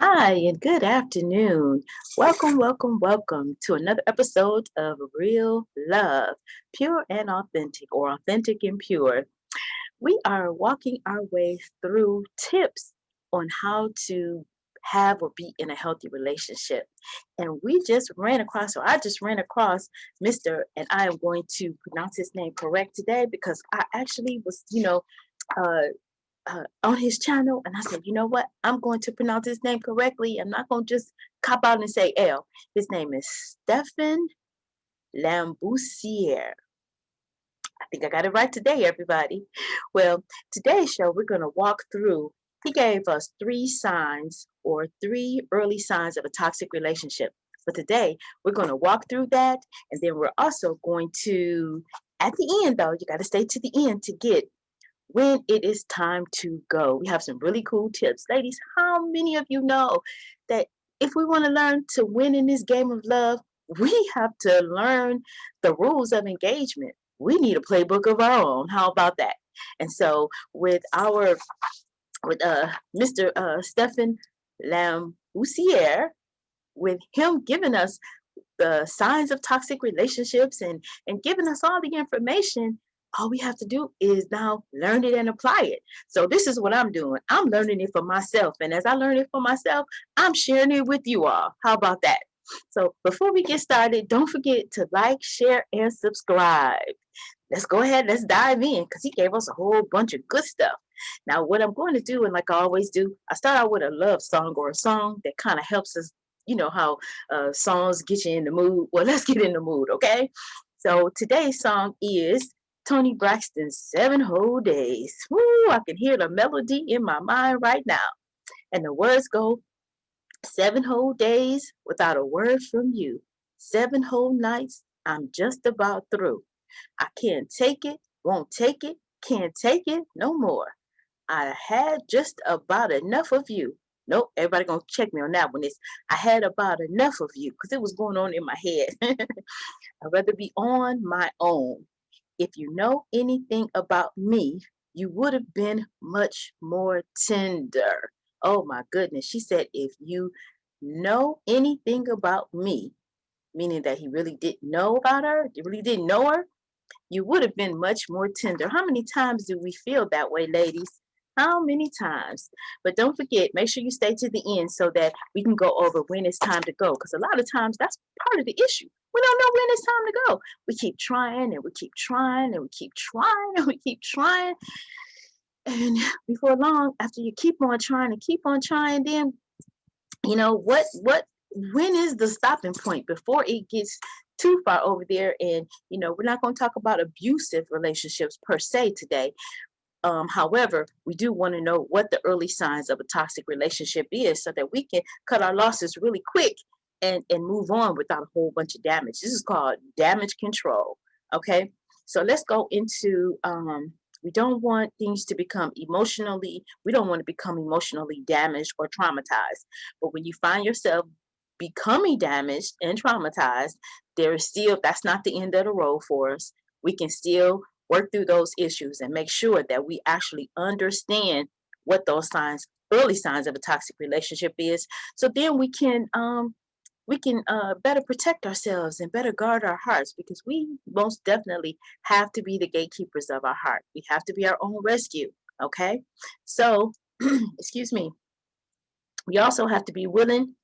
Hi, and good afternoon. Welcome to another episode of Real Love, Pure and Authentic, or Authentic and Pure. We are walking our way through tips on how to have or be in a healthy relationship. And I just ran across Mr., and I am going to pronounce his name correct today because I actually was, uh, on his channel, and I said, you know what? I'm going to pronounce his name correctly. I'm not going to just cop out and say L. His name is Stephan Lambusier. I think I got it right today, everybody. Well, today's show, we're going to walk through. He gave us three early signs of a toxic relationship. But today, we're going to walk through that, and then we're also going to, at the end, though, you got to stay to the end to get when it is time to go. We have some really cool tips. Ladies, how many of you know that if we want to learn to win in this game of love, we have to learn the rules of engagement. We need a playbook of our own. How about that? And so with Mr. Stephan Lambusier, with him giving us the signs of toxic relationships and giving us all the information, all we have to do is now learn it and apply it. So this is what I'm doing. I'm learning it for myself, and as I learn it for myself, I'm sharing it with you all. How about that? So before we get started, don't forget to like, share, and subscribe. Let's go ahead, let's dive in, because he gave us a whole bunch of good stuff. Now, what I'm going to do, and like I always do, I start out with a love song or a song that kind of helps us. You know how songs get you in the mood. Well, let's get in the mood, okay? So today's song is Toni Braxton's 7 Whole Days. Woo, I can hear the melody in my mind right now. And the words go, 7 whole days without a word from you. 7 whole nights, I'm just about through. I can't take it, won't take it, can't take it no more. I had just about enough of you. Nope, everybody gonna check me on that one. It's I had about enough of you because it was going on in my head. I'd rather be on my own. If you know anything about me, you would have been much more tender. Oh my goodness. She said, if you know anything about me, meaning that he really didn't know about her, he really didn't know her, you would have been much more tender. How many times do we feel that way, ladies? How many times? But don't forget, make sure you stay to the end so that we can go over when it's time to go. Because a lot of times that's part of the issue. We don't know when it's time to go. We keep trying and we keep trying and we keep trying and we keep trying. And before long, after you keep on trying and keep on trying, then you know when is the stopping point before it gets too far over there? And we're not going to talk about abusive relationships per se today. However, we do want to know what the early signs of a toxic relationship is so that we can cut our losses really quick and move on without a whole bunch of damage. This is called damage control. Okay, so let's go into we don't want things to become we don't want to become emotionally damaged or traumatized. But when you find yourself becoming damaged and traumatized, that's not the end of the road for us. We can still work through those issues and make sure that we actually understand what those early signs of a toxic relationship is. So then we can better protect ourselves and better guard our hearts, because we most definitely have to be the gatekeepers of our heart. We have to be our own rescue. Okay. So, excuse me. We also have to be willing.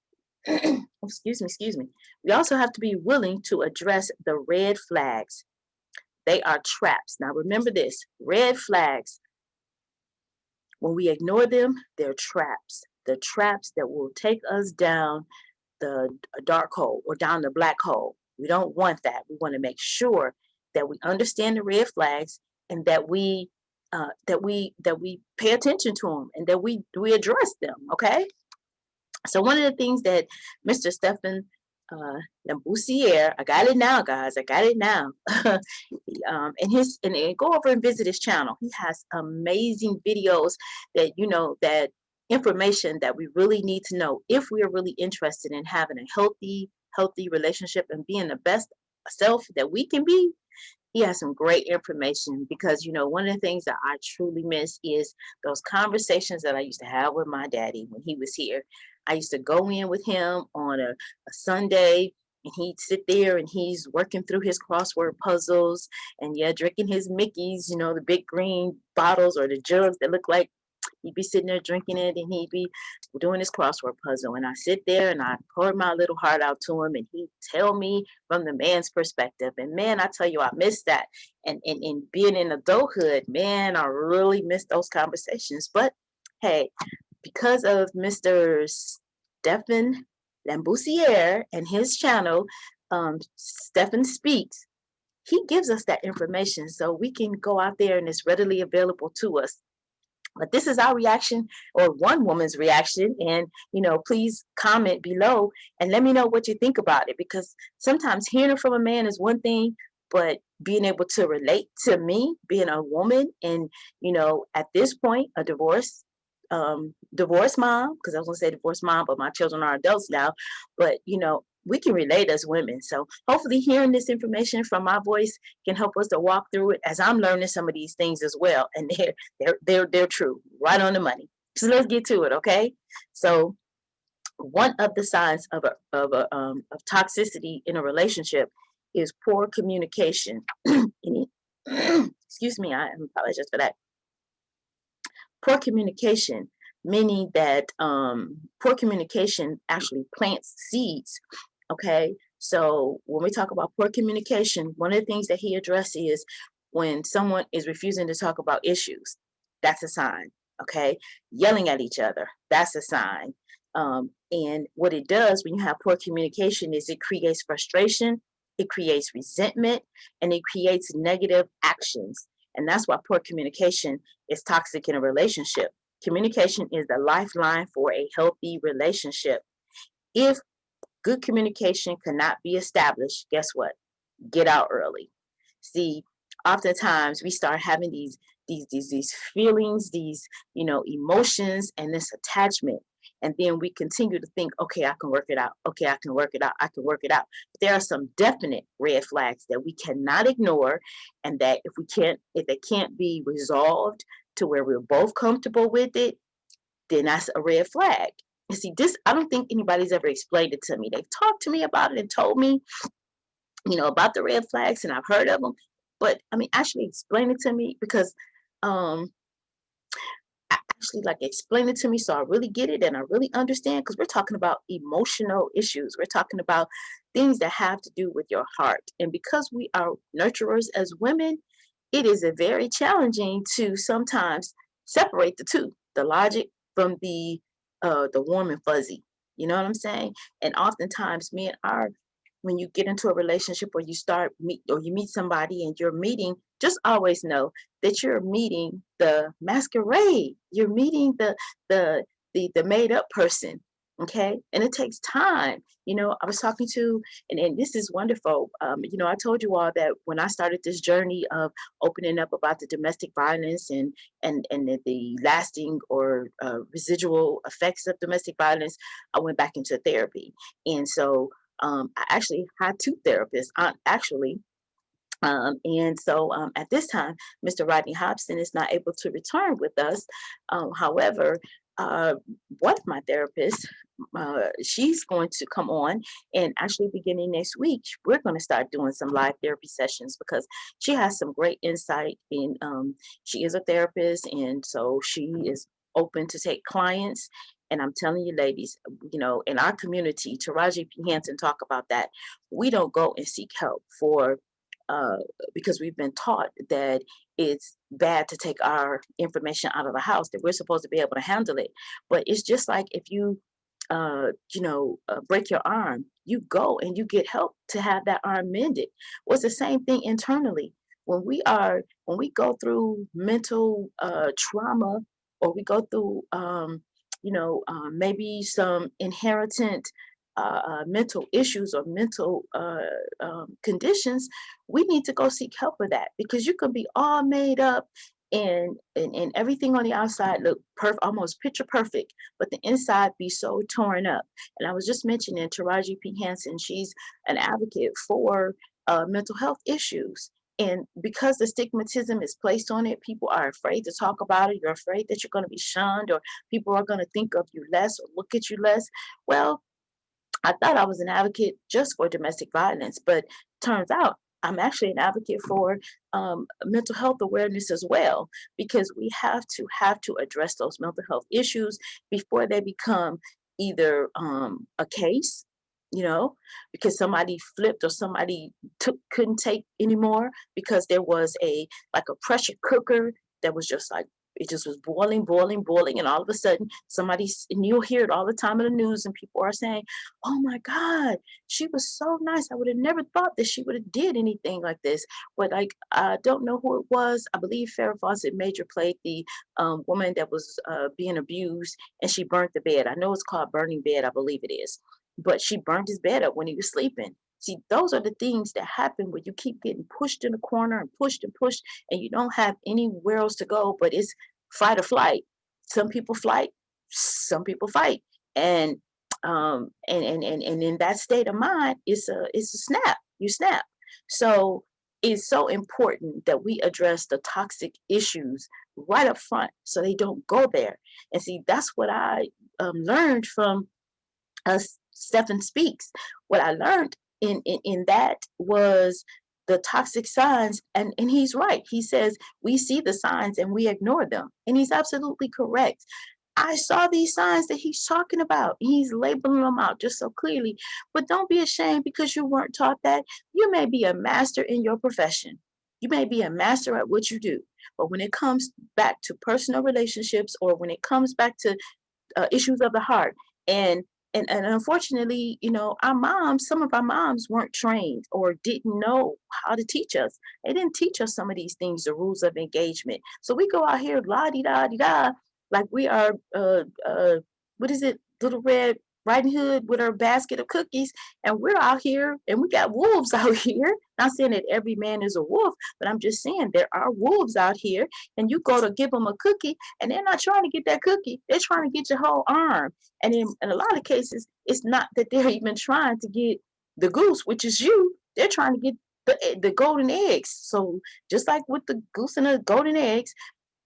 Excuse me. We also have to be willing to address the red flags. They are traps. Now, remember this: red flags, when we ignore them, they're traps. The traps that will take us down the dark hole or down the black hole. We don't want that. We want to make sure that we understand the red flags, and that we pay attention to them, and that we address them. Okay. So one of the things that Mr. Stephan Lambusier, I got it now, guys. I got it now. And go over and visit his channel. He has amazing videos that information that we really need to know if we are really interested in having a healthy relationship and being the best self that we can be. He has some great information because, one of the things that I truly miss is those conversations that I used to have with my daddy when he was here. I used to go in with him on a Sunday, and he'd sit there and he's working through his crossword puzzles and, yeah, drinking his Mickeys, the big green bottles or the jugs that look like he'd be sitting there drinking it, and he'd be doing his crossword puzzle. And I sit there and I pour my little heart out to him, and he'd tell me from the man's perspective. And man, I tell you, I miss that. And being in adulthood, man, I really miss those conversations. But hey, because of Mr. Stephan Lambousiere and his channel, Stephan Speaks, he gives us that information so we can go out there and it's readily available to us. But this is our reaction, or one woman's reaction. And, please comment below and let me know what you think about it. Because sometimes hearing it from a man is one thing, but being able to relate to me, being a woman, and, at this point, a divorced mom, because I was going to say divorced mom, but my children are adults now. But, we can relate as women. So hopefully hearing this information from my voice can help us to walk through it as I'm learning some of these things as well. And they're true, right on the money. So let's get to it, okay? So one of the signs of toxicity in a relationship is poor communication. Excuse me, I apologize for that. Poor communication, meaning that poor communication actually plants seeds. Okay, so when we talk about poor communication, one of the things that he addressed is when someone is refusing to talk about issues. That's a sign. Okay, yelling at each other. That's a sign. And what it does when you have poor communication is it creates frustration, it creates resentment, and it creates negative actions. And that's why poor communication is toxic in a relationship. Communication is the lifeline for a healthy relationship. If good communication cannot be established, guess what? Get out early. See, oftentimes we start having these feelings, these emotions, and this attachment, and then we continue to think, okay, I can work it out. Okay, I can work it out. I can work it out. But there are some definite red flags that we cannot ignore, and that if they can't be resolved to where we're both comfortable with it, then that's a red flag. And see, this, I don't think anybody's ever explained it to me. They've talked to me about it and told me, about the red flags, and I've heard of them. But I mean, actually explain it to me, because actually like explain it to me so I really get it and I really understand, because we're talking about emotional issues. We're talking about things that have to do with your heart. And because we are nurturers as women, it is a very challenging to sometimes separate the two, the logic from the warm and fuzzy. You know what I'm saying? And oftentimes when you get into a relationship or you meet somebody and you're meeting, just always know that you're meeting the masquerade. You're meeting the made up person. Okay. And it takes time. I was talking to, and this is wonderful. I told you all that when I started this journey of opening up about the domestic violence and the lasting or residual effects of domestic violence, I went back into therapy. And so I actually had two therapists, actually. And so at this time, Mr. Rodney Hobson is not able to return with us. However, one of my therapists, she's going to come on, and actually beginning next week, we're going to start doing some live therapy sessions, because she has some great insight in, she is a therapist, and so she is open to take clients. And I'm telling you, ladies, in our community, Taraji P. Henson talk about that. We don't go and seek help uh, because we've been taught that it's bad to take our information out of the house, that we're supposed to be able to handle it. But it's just like if you, break your arm, you go and you get help to have that arm mended. Well, it's the same thing internally. When we go through mental trauma, or we go through, maybe some inherited mental issues or mental conditions, we need to go seek help for that, because you could be all made up and everything on the outside look almost picture perfect, but the inside be so torn up. And I was just mentioning Taraji P. Henson, she's an advocate for mental health issues. And because the stigmatism is placed on it, people are afraid to talk about it. You're afraid that you're going to be shunned, or people are going to think of you less or look at you less. Well, I thought I was an advocate just for domestic violence, but turns out I'm actually an advocate for mental health awareness as well, because we have to address those mental health issues before they become either a case, you know, because somebody flipped or somebody couldn't take anymore because there was a pressure cooker that was just like, it just was boiling, boiling, boiling, and all of a sudden and you'll hear it all the time in the news, and people are saying, "Oh my God, she was so nice. I would have never thought that she would have did anything like this." But like, I don't know who it was. I believe Farrah Fawcett Major played the woman that was being abused, and she burnt the bed. I know it's called burning bed. I believe it is, but she burned his bed up when he was sleeping. See, those are the things that happen when you keep getting pushed in a corner and pushed, and you don't have anywhere else to go. But it's fight or flight. Some people flight, some people fight, and and in that state of mind, it's a snap. You snap. So it's so important that we address the toxic issues right up front so they don't go there. And see, that's what I learned from uh, Stephan Speaks. What I learned in that was the toxic signs, and he's right. He says we see the signs and we ignore them, and he's absolutely correct. I saw these signs that he's talking about. He's labeling them out just so clearly. But don't be ashamed because you weren't taught that. You may be a master in your profession. You may be a master at what you do. But when it comes back to personal relationships, or when it comes back to issues of the heart, and and unfortunately, our moms, some of our moms weren't trained or didn't know how to teach us. They didn't teach us some of these things, the rules of engagement. So we go out here la di da di da, like we are what is it, Little Red Riding Hood with her basket of cookies, and we're out here and we got wolves out here. Not saying that every man is a wolf, but I'm just saying there are wolves out here, and you go to give them a cookie, and they're not trying to get that cookie. They're trying to get your whole arm. And in a lot of cases, it's not that they're even trying to get the goose, which is you. They're trying to get the golden eggs. So just like with the goose and the golden eggs,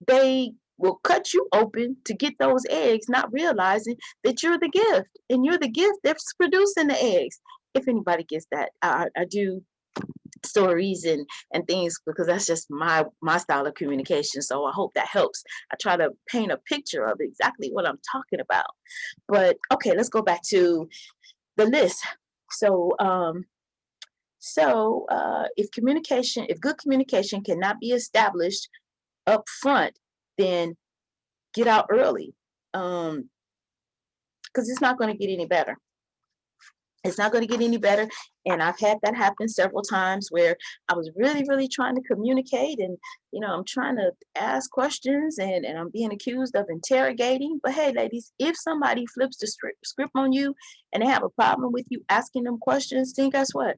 they will cut you open to get those eggs, not realizing that you're the gift, and you're the gift that's producing the eggs. If anybody gets that, I do stories and things because that's just my style of communication. So I hope that helps. I try to paint a picture of exactly what I'm talking about. But okay, let's go back to the list. So if good communication cannot be established up front, then get out early, because it's not going to get any better. It's not going to get any better. And I've had that happen several times where I was really, really trying to communicate, and I'm trying to ask questions, and I'm being accused of interrogating. But hey, ladies, if somebody flips the script on you and they have a problem with you asking them questions, then guess what?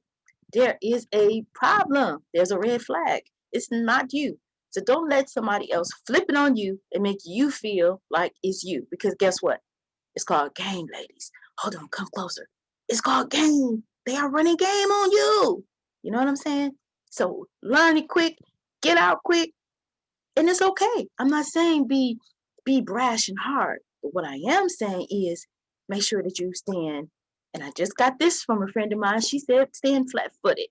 There is a problem. There's a red flag. It's not you. So don't let somebody else flip it on you and make you feel like it's you. Because guess what? It's called game, ladies. Hold on, come closer. It's called game. They are running game on you. You know what I'm saying? So learn it quick, get out quick, and it's okay. I'm not saying be brash and hard. But what I am saying is make sure that you stand. And I just got this from a friend of mine. She said stand flat-footed.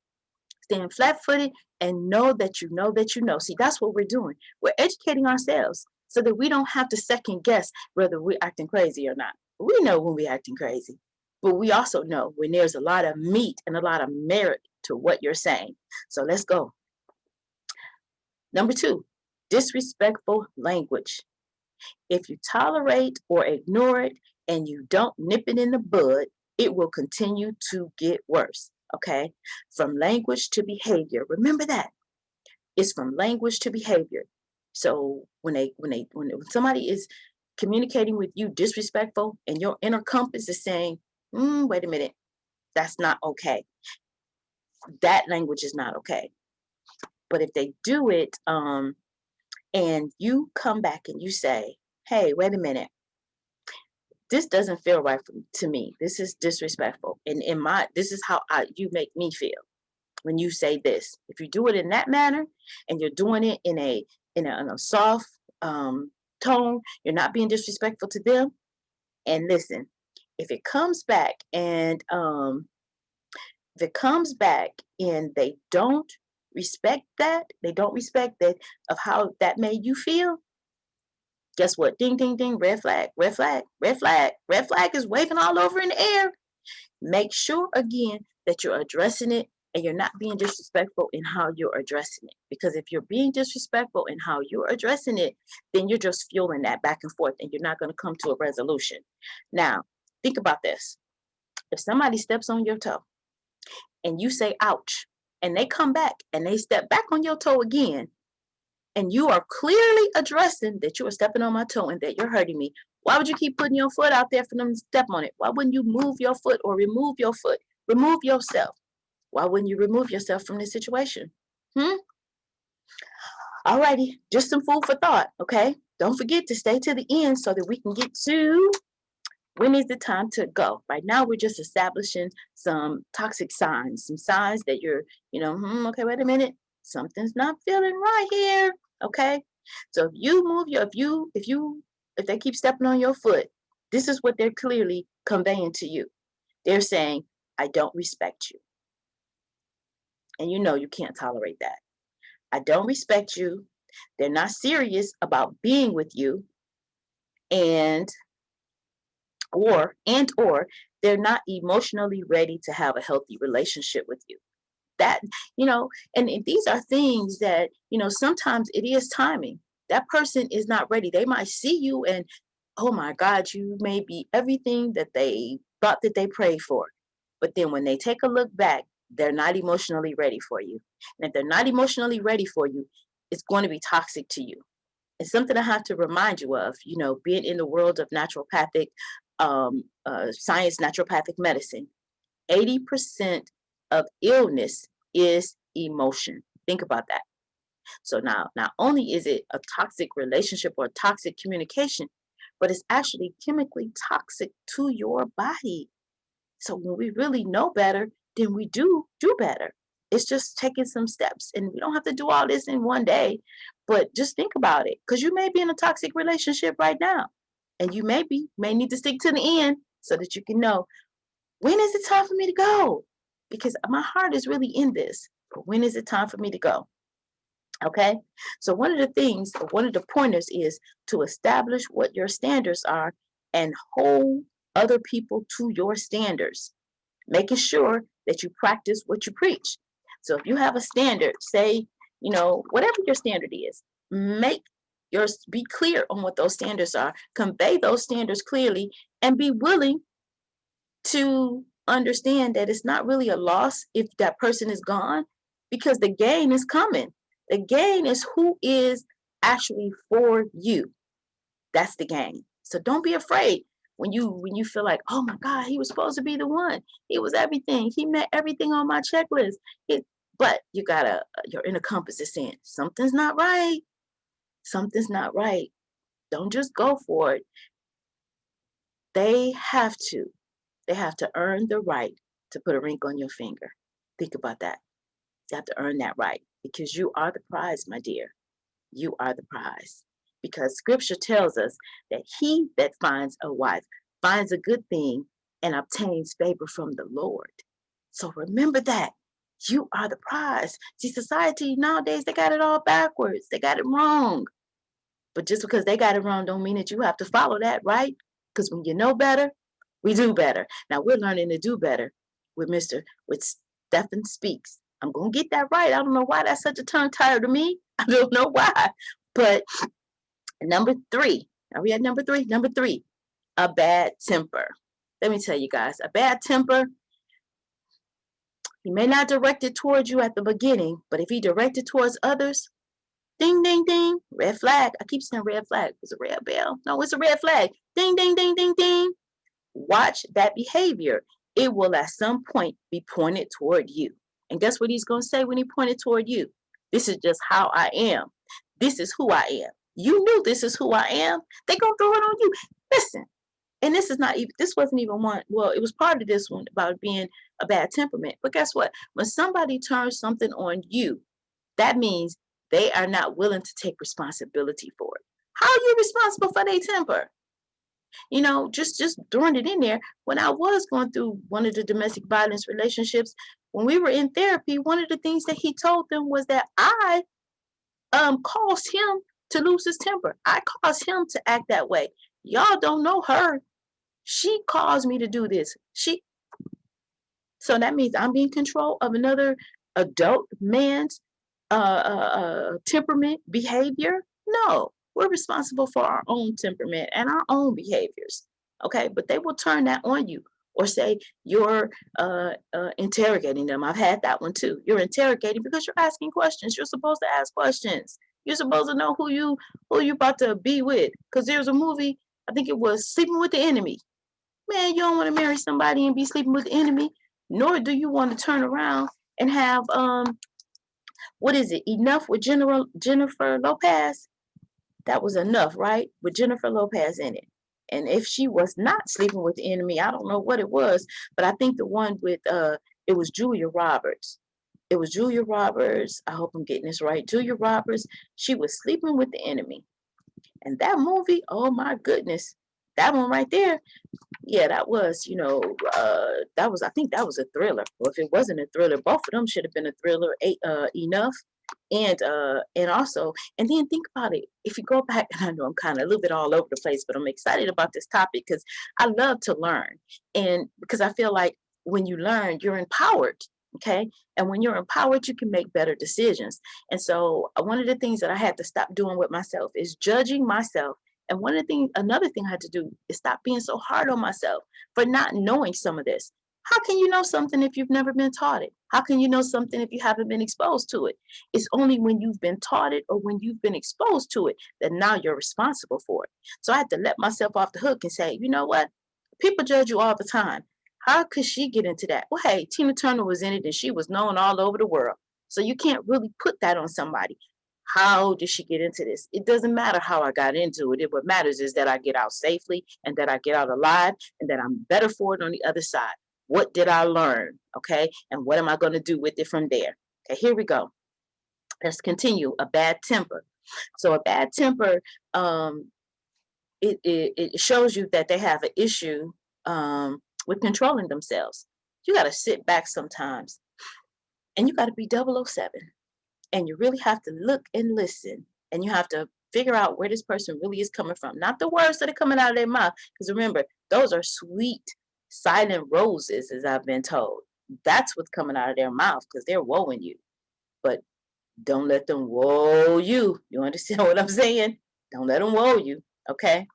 Stand flat-footed and know that you know that you know. See, that's what we're doing. We're educating ourselves so that we don't have to second guess whether we're acting crazy or not. We know when we're acting crazy, but we also know when there's a lot of meat and a lot of merit to what you're saying. So let's go. Number 2, disrespectful language. If you tolerate or ignore it and you don't nip it in the bud, it will continue to get worse. Okay? From language to behavior. Remember that. It's from language to behavior. So when somebody is communicating with you disrespectful and your inner compass is saying, wait a minute, that's not okay. That language is not okay. But if they do it, and you come back and you say, hey, wait a minute, this doesn't feel right to me. This is disrespectful. And this is how you make me feel. when you say this. If you do it in that manner and you're doing it in a soft tone, you're not being disrespectful to them. And listen, if it comes back and they don't respect that, of how that made you feel, guess what? Ding, ding, ding, red flag, red flag, red flag, red flag is waving all over in the air. Make sure again that you're addressing it and you're not being disrespectful in how you're addressing it. Because if you're being disrespectful in how you're addressing it, then you're just fueling that back and forth and you're not going to come to a resolution. Now, think about this. If somebody steps on your toe and you say, ouch, and they come back and they step back on your toe again, and you are clearly addressing that you are stepping on my toe and that you're hurting me, why would you keep putting your foot out there for them to step on it? Why wouldn't you move your foot or remove your foot? Remove yourself. Why wouldn't you remove yourself from this situation? Alrighty, just some food for thought, okay? Don't forget to stay to the end so that we can get to when is the time to go. Right now, we're just establishing some toxic signs, some signs that you're, okay, wait a minute. Something's not feeling right here, okay? So if you move your, if they keep stepping on your foot, this is what they're clearly conveying to you. They're saying, I don't respect you. And you can't tolerate that. I don't respect you. They're not serious about being with you. Or they're not emotionally ready to have a healthy relationship with you. That, and these are things that, sometimes it is timing. That person is not ready. They might see you and, oh my God, you may be everything that they thought that they prayed for. But then when they take a look back, they're not emotionally ready for you. And if they're not emotionally ready for you, it's going to be toxic to you. It's something I have to remind you of, being in the world of naturopathic science, naturopathic medicine. 80% of illness is emotion. Think about that. So now, not only is it a toxic relationship or toxic communication, but it's actually chemically toxic to your body. So when we really know better, then we do better. It's just taking some steps, and we don't have to do all this in one day, but just think about it, because you may be in a toxic relationship right now, and you may need to stick to the end so that you can know, when is it time for me to go? Because my heart is really in this, but when is it time for me to go? Okay, so one of the pointers is to establish what your standards are and hold other people to your standards, making sure that you practice what you preach. So if you have a standard, say, whatever your standard is, be clear on what those standards are, convey those standards clearly, and be willing to understand that it's not really a loss if that person is gone, because the gain is coming. The gain is who is actually for you. That's the gain. So don't be afraid when you feel like, oh my God, he was supposed to be the one. He was everything. He met everything on my checklist. But your inner compass is saying something's not right. Something's not right. Don't just go for it. They have to earn the right to put a ring on your finger. Think about that. You have to earn that right, because you are the prize, my dear. You are the prize. Because scripture tells us that he that finds a wife finds a good thing and obtains favor from the Lord. So remember that. You are the prize. See, society nowadays, they got it all backwards. They got it wrong. But just because they got it wrong don't mean that you have to follow that, right? Because when you know better, we do better. Now we're learning to do better with Stephan Speaks. I'm going to get that right. I don't know why that's such a tongue tire to me. I don't know why. But number 3. Are we at number 3? Number 3, a bad temper. Let me tell you guys, a bad temper, he may not direct it towards you at the beginning, but if he directed towards others, ding, ding, ding, red flag. I keep saying red flag. It's a red bell. No, it's a red flag. Ding, ding, ding, ding, ding. Watch that behavior. It will at some point be pointed toward you. And guess what he's going to say when he pointed toward you? This is just how I am. This is who I am. You knew this is who I am. They're going to throw it on you. Listen, And this is not even, this wasn't even one, well, it was part of this one about being a bad temperament. But guess what? When somebody turns something on you, that means they are not willing to take responsibility for it. How are you responsible for their temper? You know, just throwing it in there. When I was going through one of the domestic violence relationships, when we were in therapy, one of the things that he told them was that I caused him to lose his temper. I caused him to act that way. Y'all don't know her. She caused me to do this. So that means I'm being control of another adult man's temperament, behavior. No, we're responsible for our own temperament and our own behaviors. Okay, but they will turn that on you or say you're interrogating them. I've had that one too. You're interrogating because you're asking questions. You're supposed to ask questions. You're supposed to know who you about to be with. Because there's a movie, I think it was Sleeping with the Enemy. Man, you don't want to marry somebody and be sleeping with the enemy, nor do you want to turn around and have what is it? Enough with Jennifer Lopez. That was enough, right? With Jennifer Lopez in it. And if she was not sleeping with the enemy, I don't know what it was, but I think the one with it was Julia Roberts. It was Julia Roberts. I hope I'm getting this right. Julia Roberts. She was sleeping with the enemy. And that movie, oh my goodness, that one right there, yeah, that was, that was, I think that was a thriller. Or if it wasn't a thriller, both of them should have been a thriller, enough. And also, and then think about it. If you go back, and I know I'm kind of a little bit all over the place, but I'm excited about this topic because I love to learn. And because I feel like when you learn, you're empowered. Okay. And when you're empowered, you can make better decisions. And so one of the things that I had to stop doing with myself is judging myself. And another thing I had to do is stop being so hard on myself for not knowing some of this. How can you know something if you've never been taught it? How can you know something if you haven't been exposed to it? It's only when you've been taught it or when you've been exposed to it that now you're responsible for it. So I had to let myself off the hook and say, you know what? People judge you all the time. How could she get into that? Well, hey, Tina Turner was in it and she was known all over the world. So you can't really put that on somebody. How did she get into this? It doesn't matter how I got into it. What matters is that I get out safely and that I get out alive and that I'm better for it on the other side. What did I learn? Okay. And what am I going to do with it from there? Okay, here we go. Let's continue. A bad temper. So a bad temper, it shows you that they have an issue with controlling themselves. You got to sit back sometimes and you got to be 007. And you really have to look and listen. And you have to figure out where this person really is coming from. Not the words that are coming out of their mouth. Because remember, those are sweet, silent roses, as I've been told. That's what's coming out of their mouth because they're woeing you. But don't let them woe you. You understand what I'm saying? Don't let them woe you. Okay?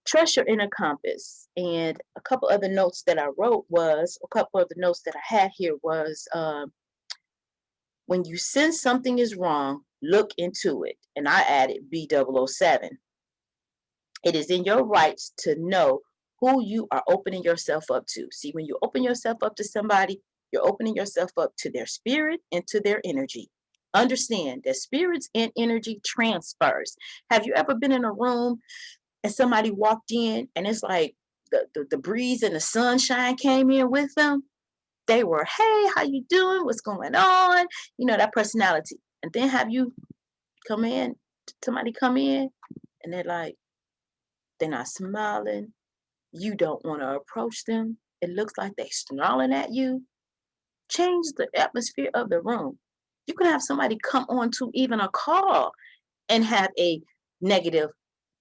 Trust your inner compass. And a couple other notes that I wrote was, a couple of the notes that I had here was, when you sense something is wrong, look into it. And I added B007. It is in your rights to know who you are opening yourself up to. See, when you open yourself up to somebody, you're opening yourself up to their spirit and to their energy. Understand that spirits and energy transfers. Have you ever been in a room and somebody walked in and it's like the breeze and the sunshine came in with them? They were, hey, how you doing? What's going on? You know, that personality. And then have you somebody come in and they're not smiling. You don't want to approach them. It looks like they're snarling at you. Change the atmosphere of the room. You can have somebody come on to even a call and have negative,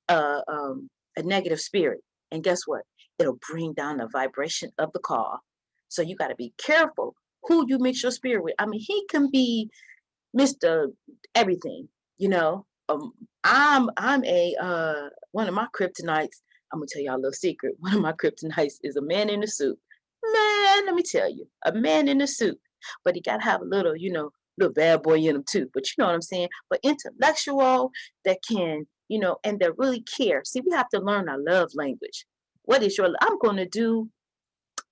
uh, um, a negative spirit. And guess what? It'll bring down the vibration of the call. So you got to be careful who you mix your spirit with. I mean, he can be Mr. Everything, you know. I'm a one of my kryptonites. I'm gonna tell y'all a little secret. One of my kryptonites is a man in a suit. Man, let me tell you, a man in a suit. But he gotta have a little, little bad boy in him too. But you know what I'm saying? But intellectual that can, and that really care. See, we have to learn our love language. What is your? I'm gonna do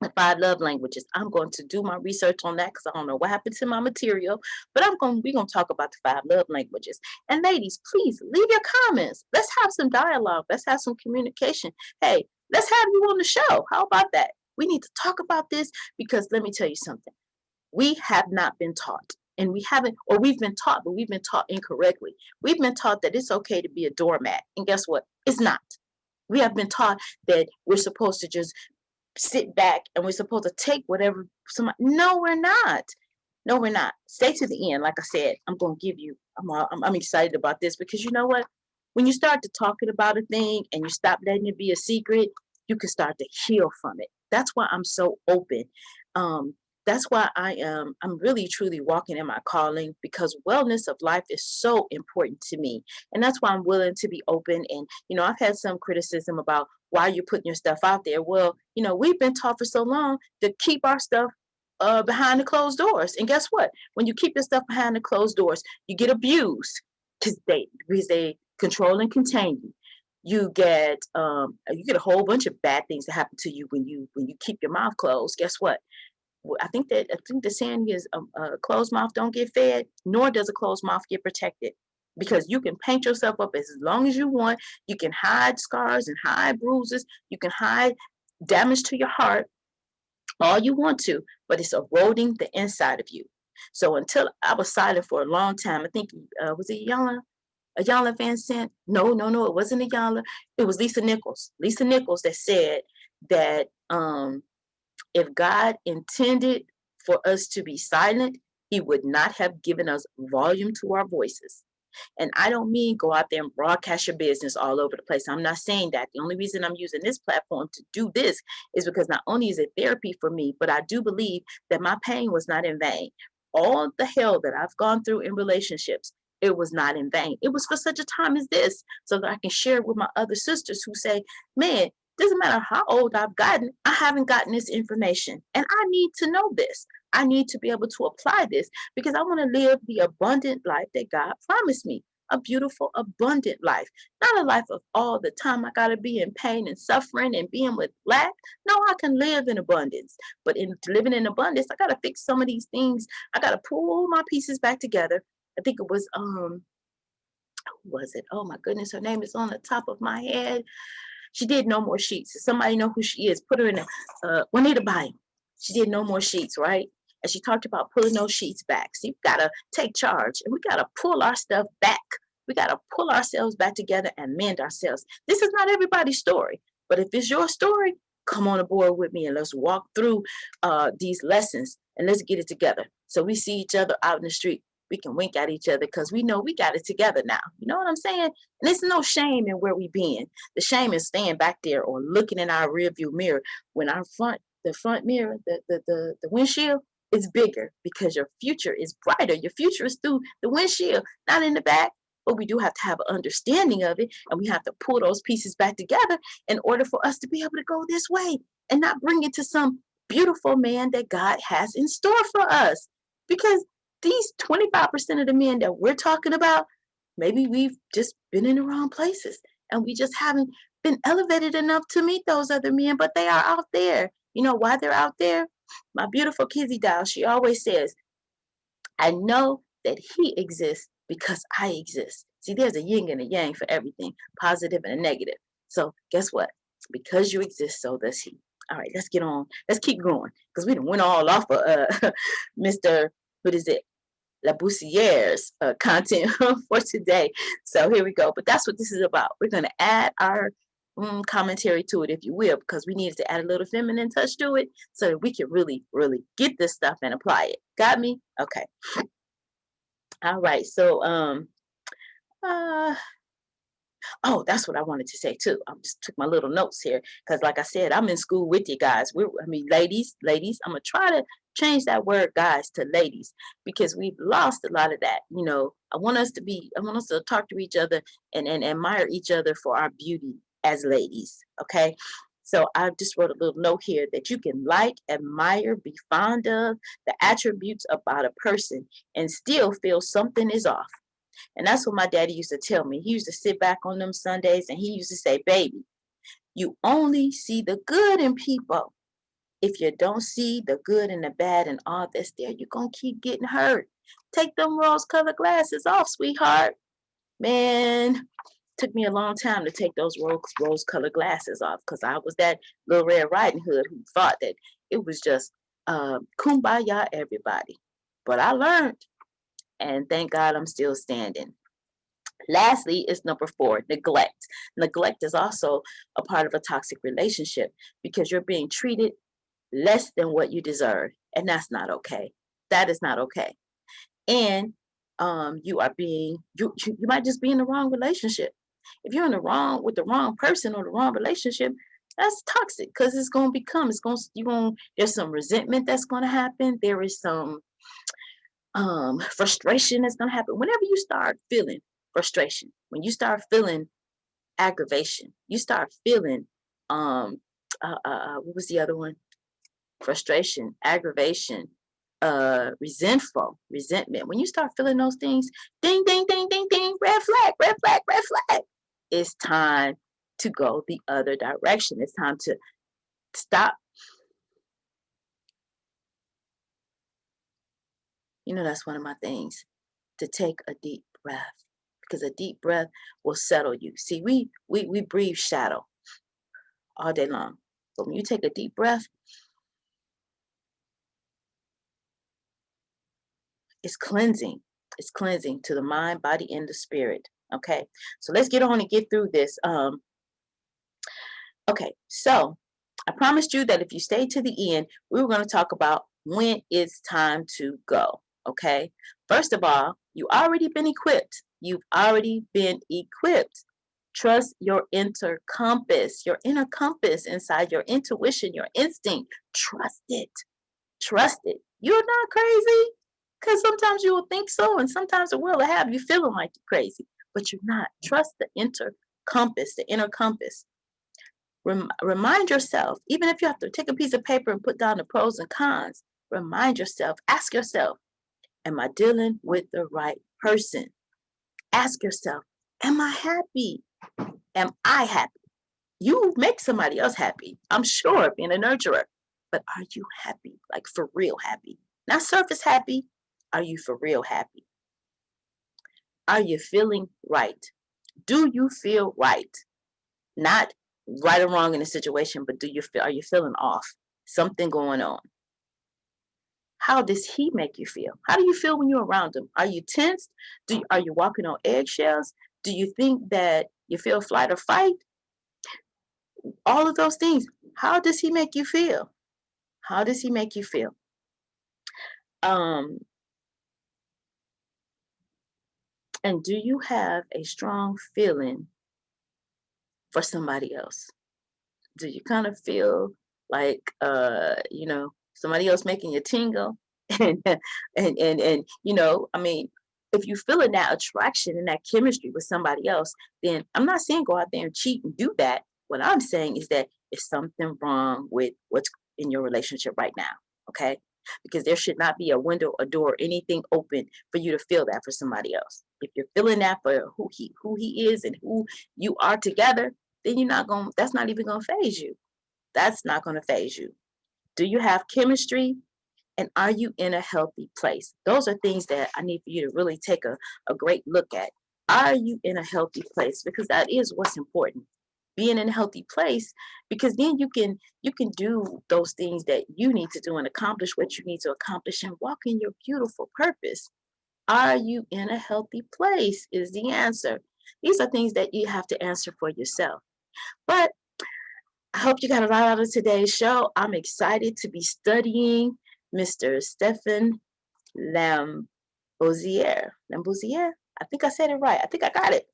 the 5 love languages. I'm going to do my research on that because I don't know what happened to my material, but we're gonna talk about the 5 love languages. And ladies, please leave your comments. Let's have some dialogue. Let's have some communication. Hey, Let's have you on the show. How about that? We need to talk about this because let me tell you something. We have not been taught, and we haven't, or we've been taught, but we've been taught incorrectly. We've been taught that it's okay to be a doormat. And guess what? It's not. We have been taught that we're supposed to just sit back and we're supposed to take whatever somebody. No, we're not. No, we're not. Stay to the end. Like I said, I'm going to give you, I'm excited about this because you know what? When you start to talking about a thing and you stop letting it be a secret, you can start to heal from it. That's why I'm so open. Um, that's why I'm really truly walking in my calling because wellness of life is so important to me. And that's why I'm willing to be open. And, I've had some criticism about why you're putting your stuff out there. Well, we've been taught for so long to keep our stuff behind the closed doors. And guess what? When you keep your stuff behind the closed doors, you get abused because they control and contain you. You get a whole bunch of bad things that happen to you when you keep your mouth closed. Guess what? I think the saying is a closed mouth don't get fed, nor does a closed mouth get protected. Because you can paint yourself up as long as you want. You can hide scars and hide bruises. You can hide damage to your heart all you want to, but it's eroding the inside of you. So until I was silent for a long time, I think was it Iyanla Vanzant? No, it wasn't Iyanla. It was Lisa Nichols. Lisa Nichols that said that if God intended for us to be silent, he would not have given us volume to our voices. And I don't mean go out there and broadcast your business all over the place. I'm not saying that. The only reason I'm using this platform to do this is because not only is it therapy for me, but I do believe that my pain was not in vain. All the hell that I've gone through in relationships, it was not in vain. It was for such a time as this, so that I can share it with my other sisters who say, man, doesn't matter how old I've gotten, I haven't gotten this information. And I need to know this. I need to be able to apply this because I want to live the abundant life that God promised me. A beautiful, abundant life. Not a life of all the time I got to be in pain and suffering and being with lack. No, I can live in abundance. But in living in abundance, I got to fix some of these things. I got to pull my pieces back together. I think it was, who was it? Oh my goodness, her name is on the top of my head. She did No More Sheets. If somebody know who she is, put her in Juanita Bynum. She did No More Sheets, right? And she talked about pulling those sheets back. So you've got to take charge and we got to pull our stuff back. We got to pull ourselves back together and mend ourselves. This is not everybody's story, but if it's your story, come on aboard with me and let's walk through these lessons and let's get it together. So we see each other out in the street. We can wink at each other because we know we got it together now. You know what I'm saying? And there's no shame in where we been. The shame is staying back there or looking in our rearview mirror when the front mirror, the windshield is bigger because your future is brighter. Your future is through the windshield, not in the back. But we do have to have an understanding of it, and we have to pull those pieces back together in order for us to be able to go this way and not bring it to some beautiful man that God has in store for us. Because these 25% of the men that we're talking about, maybe we've just been in the wrong places and we just haven't been elevated enough to meet those other men, but they are out there. You know why they're out there? My beautiful Kizzy doll, she always says, I know that he exists because I exist. See, there's a yin and a yang for everything, positive and a negative. So guess what? Because you exist, so does he. All right, let's get on. Let's keep going because we done went all off of Mr. What is it? Labousiere's content for today. So here we go. But that's what this is about. We're going to add our commentary to it, if you will, because we needed to add a little feminine touch to it so that we can really, really get this stuff and apply it. Got me? Okay. All right. So, oh, that's what I wanted to say too. I just took my little notes here because, like I said, I'm in school with you guys. Ladies. I'm gonna try to change that word, guys, to ladies because we've lost a lot of that. I want us to talk to each other and admire each other for our beauty as ladies. Okay. So I just wrote a little note here that you can like, admire, be fond of the attributes about a person and still feel something is off. And that's what my daddy used to tell me. He used to sit back on them Sundays and he used to say, baby, you only see the good in people. If you don't see the good and the bad and all that's there, you're going to keep getting hurt. Take them rose-colored glasses off, sweetheart. Man, Took me a long time to take those rose-colored glasses off, because I was that little Red Riding Hood who thought that it was just kumbaya everybody. But I learned, and thank God I'm still standing. Lastly is number 4, neglect. Neglect is also a part of a toxic relationship, because you're being treated less than what you deserve, and that's not okay. That is not okay. And you are being you might just be in the wrong relationship. If you're in the wrong with the wrong person or the wrong relationship, that's toxic, because there's some resentment that's going to happen. There is some frustration that's going to happen whenever you start feeling frustration. When you start feeling aggravation, you start feeling what was the other one? Frustration, aggravation, resentment. When you start feeling those things, ding, ding, ding, ding, ding, red flag, red flag, red flag. It's time to go the other direction. It's time to stop. That's one of my things, to take a deep breath, because a deep breath will settle you. See, we breathe shadow all day long. But when you take a deep breath, it's cleansing. It's cleansing to the mind, body, and the spirit. Okay, so let's get on and get through this. Okay, so I promised you that if you stay to the end, we were going to talk about when it's time to go. Okay, first of all, you already been equipped. You've already been equipped. Trust your inner compass inside your intuition, your instinct. Trust it. Trust it. You're not crazy. Because sometimes you will think so, and sometimes the world will have you feeling like you're crazy, but you're not. Trust the inner compass. Remind yourself, even if you have to take a piece of paper and put down the pros and cons, remind yourself, ask yourself, am I dealing with the right person? Ask yourself, am I happy? Am I happy? You make somebody else happy, I'm sure, being a nurturer. But are you happy? Like for real happy? Not surface happy. Are you for real happy? Are you feeling right? Do you feel right? Not right or wrong in a situation, but are you feeling off? Something going on. How does he make you feel? How do you feel when you're around him? Are you tensed? Are you walking on eggshells? Do you think that you feel flight or fight? All of those things. How does he make you feel? How does he make you feel? And do you have a strong feeling for somebody else? Do you kind of feel like somebody else making you tingle? and I mean, if you feeling that attraction and that chemistry with somebody else, then I'm not saying go out there and cheat and do that. What I'm saying is that there's something wrong with what's in your relationship right now. Okay? Because there should not be a window, a door, anything open for you to feel that for somebody else. If you're feeling that for who he is and who you are together, then that's not even gonna phase you. That's not gonna phase you. Do you have chemistry? And are you in a healthy place? Those are things that I need for you to really take a great look at. Are you in a healthy place? Because that is what's important. Being in a healthy place, because then you can do those things that you need to do and accomplish what you need to accomplish and walk in your beautiful purpose. Are you in a healthy place is the answer. These are things that you have to answer for yourself. But I hope you got a lot out of today's show. I'm excited to be studying Mr. Stephan Lambousier. I think I said it right. I think I got it.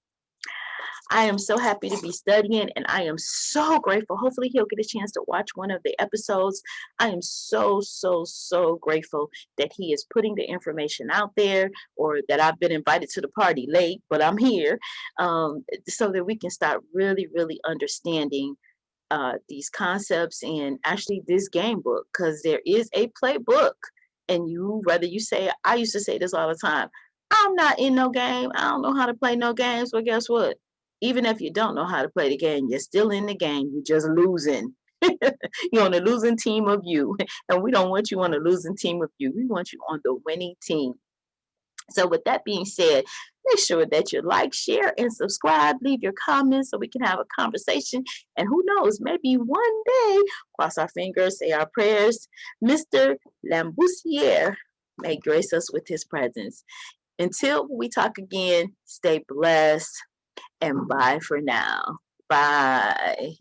I am so happy to be studying, and I am so grateful. Hopefully he'll get a chance to watch one of the episodes. I am so, so, so grateful that he is putting the information out there, or that I've been invited to the party late, but I'm here, so that we can start really, really understanding these concepts and actually this game book, because there is a playbook. And I used to say this all the time, I'm not in no game. I don't know how to play no games. Well, guess what? Even if you don't know how to play the game, you're still in the game. You're just losing. You're on the losing team of you. And we don't want you on the losing team of you. We want you on the winning team. So with that being said, make sure that you like, share, and subscribe. Leave your comments so we can have a conversation. And who knows, maybe one day, cross our fingers, say our prayers, Mr. Lambousier may grace us with his presence. Until we talk again, stay blessed and bye for now. Bye.